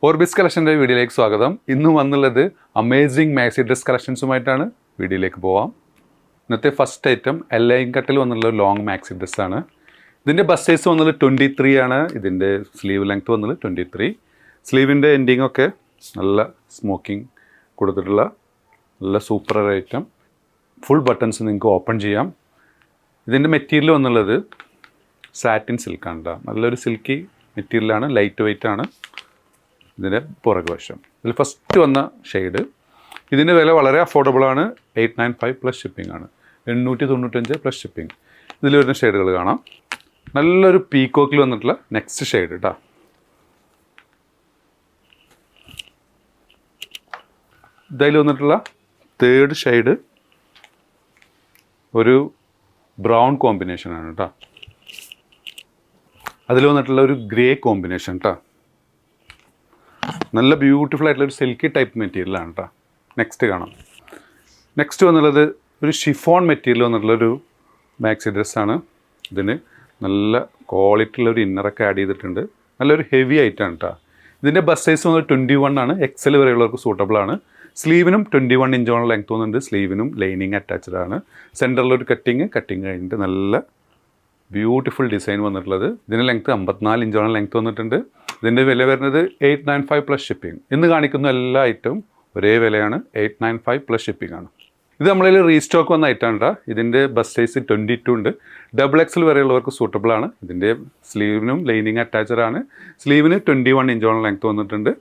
Orbis കളക്ഷൻ്റെ വീഡിയോയിലേക്ക് സ്വാഗതം. ഇന്ന് വന്നുള്ളത് അമേസിങ് മാക്സി ഡ്രസ് കളക്ഷൻസുമായിട്ടാണ്. വീഡിയോയിലേക്ക് പോവാം. ഇന്നത്തെ ഫസ്റ്റ് ഐറ്റം ലൈൻ കട്ടിൽ വന്നുള്ള ലോങ് മാക്സി ഡ്രസ്സാണ്. ഇതിൻ്റെ ബസ് സൈസ് വന്നത് 23 ആണ്. ഇതിൻ്റെ സ്ലീവ് ലെങ്ത് വന്നത് 23. സ്ലീവിൻ്റെ എൻഡിങ് ഒക്കെ നല്ല സ്മോക്കിംഗ് കൊടുത്തിട്ടുള്ള നല്ല സൂപ്പർ ഐറ്റം. ഫുൾ ബട്ടൺസ് നിങ്ങൾക്ക് ഓപ്പൺ ചെയ്യാം. ഇതിൻ്റെ മെറ്റീരിയൽ വന്നുള്ളത് സാറ്റിൻ സിൽക്കാണ് കേട്ടോ. നല്ലൊരു സിൽക്കി മെറ്റീരിയലാണ്, ലൈറ്റ് വെയ്റ്റ് ആണ്. ഇതിൻ്റെ പുറകു വശം ഇതിൽ ഫസ്റ്റ് വന്ന ഷെയ്ഡ്. ഇതിൻ്റെ വില വളരെ അഫോർഡബിളാണ്. 895 പ്ലസ് ഷിപ്പിംഗ് ആണ്. 895 പ്ലസ് ഷിപ്പിംഗ്. ഇതിൽ വരുന്ന ഷെയ്ഡുകൾ കാണാം. നല്ലൊരു പീക്കോക്കിൽ വന്നിട്ടുള്ള നെക്സ്റ്റ് ഷെയ്ഡ് കേട്ടോ. ഇതിൽ വന്നിട്ടുള്ള തേർഡ് ഷെയ്ഡ് ഒരു ബ്രൗൺ കോമ്പിനേഷനാണ് കേട്ടോ. അതിൽ വന്നിട്ടുള്ള ഒരു ഗ്രേ കോമ്പിനേഷൻ കേട്ടോ. നല്ല ബ്യൂട്ടിഫുൾ ആയിട്ടുള്ളൊരു സിൽക്കി ടൈപ്പ് മെറ്റീരിയലാണ് കേട്ടോ. നെക്സ്റ്റ് കാണാം. നെക്സ്റ്റ് വന്നുള്ളത് ഒരു ഷിഫോൺ മെറ്റീരിയൽ വന്നിട്ടുള്ളൊരു മാക്സി ഡ്രസ്സാണ്. ഇതിന് നല്ല ക്വാളിറ്റിയുള്ളൊരു ഇന്നറൊക്കെ ആഡ് ചെയ്തിട്ടുണ്ട്. നല്ലൊരു ഹെവി ആയിട്ടാണ് കേട്ടോ. ഇതിൻ്റെ ബസ് സൈസ് വന്നത് 21 ആണ്. എക്സൽ വരെയുള്ളവർക്ക് സൂട്ടബിളാണ്. സ്ലീവിനും 21 ഇഞ്ചോളം ലെങ്ത് വന്നിട്ടുണ്ട്. സ്ലീവിനും ലൈനിങ് അറ്റാച്ച്ഡ് ആണ്. സെൻറ്ററിലൊരു കട്ടിങ് കഴിഞ്ഞിട്ട് നല്ല ബ്യൂട്ടിഫുൾ ഡിസൈൻ വന്നിട്ടുള്ളത്. ഇതിൻ്റെ ലെങ്ത് 54 ഇഞ്ചോളം ലെങ്ത് വന്നിട്ടുണ്ട്. ഇതിൻ്റെ വില വരുന്നത് 895 പ്ലസ് ഷിപ്പിംഗ്. ഇന്ന് കാണിക്കുന്ന എല്ലാ ഐറ്റവും ഒരേ വിലയാണ്. 895 പ്ലസ് ഷിപ്പിംഗ് ആണ്. ഇത് നമ്മളിൽ റീസ്റ്റോക്ക് വന്ന ഐറ്റം കേട്ടോ. ഇതിൻ്റെ ബസ് സൈസ് 22 ഉണ്ട്. XXL വരെയുള്ളവർക്ക് സൂട്ടബിൾ ആണ്. ഇതിൻ്റെ സ്ലീവിനും ലൈനിങ് അറ്റാച്ച്ഡ് ആണ്. സ്ലീവിന് 21 ഇഞ്ചോളം ലെങ്ത് വന്നിട്ടുണ്ട്.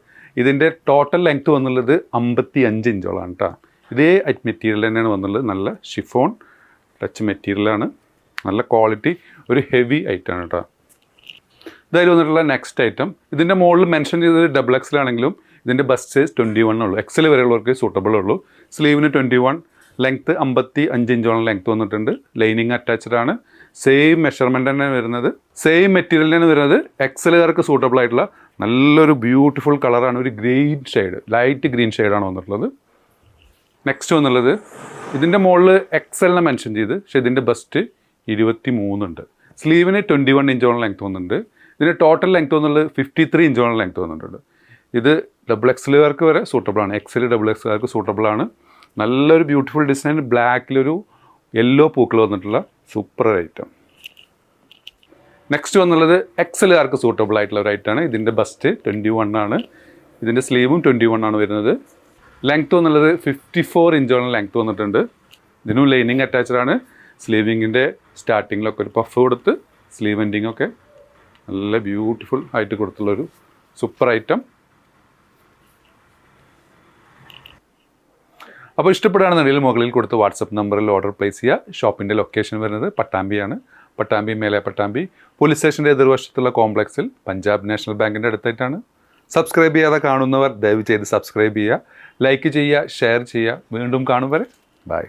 ഇതിൻ്റെ ടോട്ടൽ ലെങ്ത് വന്നുള്ളത് 55 ഇഞ്ചോളാണ് കേട്ടോ. ഇതേ മെറ്റീരിയൽ തന്നെയാണ് വന്നുള്ളത്. നല്ല ഷിഫോൺ ടച്ച് മെറ്റീരിയലാണ്. നല്ല ക്വാളിറ്റി, ഒരു ഹെവി ഐറ്റമാണ് കേട്ടോ. ഇതായാലും വന്നിട്ടുള്ള നെക്സ്റ്റ് ഐറ്റം. ഇതിൻ്റെ മുകളിൽ മെൻഷൻ ചെയ്തത് XXL ആണെങ്കിലും ഇതിൻ്റെ ബസ് സൈസ് 21 ഉള്ളൂ. XL വരെയുള്ളവർക്ക് സൂട്ടബിൾ ഉള്ളൂ. സ്ലീവിന് 21, ലെങ്ത്ത് 55 ഇഞ്ചോളം ലെങ്ത്ത് വന്നിട്ടുണ്ട്. ലൈനിങ് അറ്റാച്ച്ഡ് ആണ്. സെയിം മെഷർമെൻ്റ് തന്നെ വരുന്നത്, സെയിം മെറ്റീരിയൽ തന്നെ വരുന്നത്. XLകാർക്ക് സൂട്ടബിൾ ആയിട്ടുള്ള നല്ലൊരു ബ്യൂട്ടിഫുൾ കളറാണ്. ഒരു ഗ്രീൻ ഷെയ്ഡ്, ലൈറ്റ് ഗ്രീൻ ഷെയ്ഡാണ് വന്നിട്ടുള്ളത്. നെക്സ്റ്റ് വന്നുള്ളത് ഇതിൻ്റെ മുകളിൽ XL മെൻഷൻ ചെയ്ത്, പക്ഷേ ഇതിൻ്റെ ബസ്റ്റ് 23 ഉണ്ട്. സ്ലീവിന് 21 ഇഞ്ചോളം ലെങ്ത്ത് വന്നിട്ടുണ്ട്. ഇതിന് ടോട്ടൽ ലെങ്ത്ത് വന്നുള്ളത് 53 ഇഞ്ചോളം ലെങ്ത്ത് വന്നിട്ടുണ്ട്. ഇത് XXLകാർക്ക് വരെ സൂട്ടബിളാണ്. XL XXLകാർക്ക് സൂട്ടബിളാണ്. നല്ലൊരു ബ്യൂട്ടിഫുൾ ഡിസൈൻ, ബ്ലാക്കിലൊരു യെല്ലോ പൂക്കൾ വന്നിട്ടുള്ള സൂപ്പർ ഐറ്റം. നെക്സ്റ്റ് വന്നുള്ളത് XLകാർക്ക് സൂട്ടബിൾ ആയിട്ടുള്ള ഒരു ഐറ്റമാണ്. ഇതിൻ്റെ ബസ്റ്റ് 21 ആണ്. ഇതിൻ്റെ സ്ലീവും 21 ആണ് വരുന്നത്. ലെങ്ത്ത് വന്നുള്ളത് 54 ഇഞ്ചോളം ലെങ്ത്ത് വന്നിട്ടുണ്ട്. ഇതിനും ലൈനിങ് അറ്റാച്ച്ഡ് ആണ്. സ്ലീവിങ്ങിൻ്റെ സ്റ്റാർട്ടിങ്ങിലൊക്കെ ഒരു പഫ് കൊടുത്ത് സ്ലീവ് എൻഡിങ്ങൊക്കെ നല്ല ബ്യൂട്ടിഫുൾ ആയിട്ട് കൊടുത്തുള്ളൊരു സൂപ്പർ ഐറ്റം. അപ്പോൾ ഇഷ്ടപ്പെടുകയാണെന്നുണ്ടെങ്കിൽ മുകളിൽ കൊടുത്ത് വാട്സപ്പ് നമ്പറിൽ ഓർഡർ പ്ലേസ് ചെയ്യുക. ഷോപ്പിൻ്റെ ലൊക്കേഷൻ വരുന്നത് പട്ടാമ്പിയാണ്. പട്ടാമ്പി, മേലെ പട്ടാമ്പി പോലീസ് സ്റ്റേഷൻ്റെ എതിർവശത്തുള്ള കോംപ്ലക്സിൽ പഞ്ചാബ് നാഷണൽ ബാങ്കിൻ്റെ അടുത്തായിട്ടാണ്. സബ്സ്ക്രൈബ് ചെയ്യാതെ കാണുന്നവർ ദയവ് ചെയ്ത് സബ്സ്ക്രൈബ് ചെയ്യുക, ലൈക്ക് ചെയ്യുക, ഷെയർ ചെയ്യുക. വീണ്ടും കാണും വരെ ബൈ.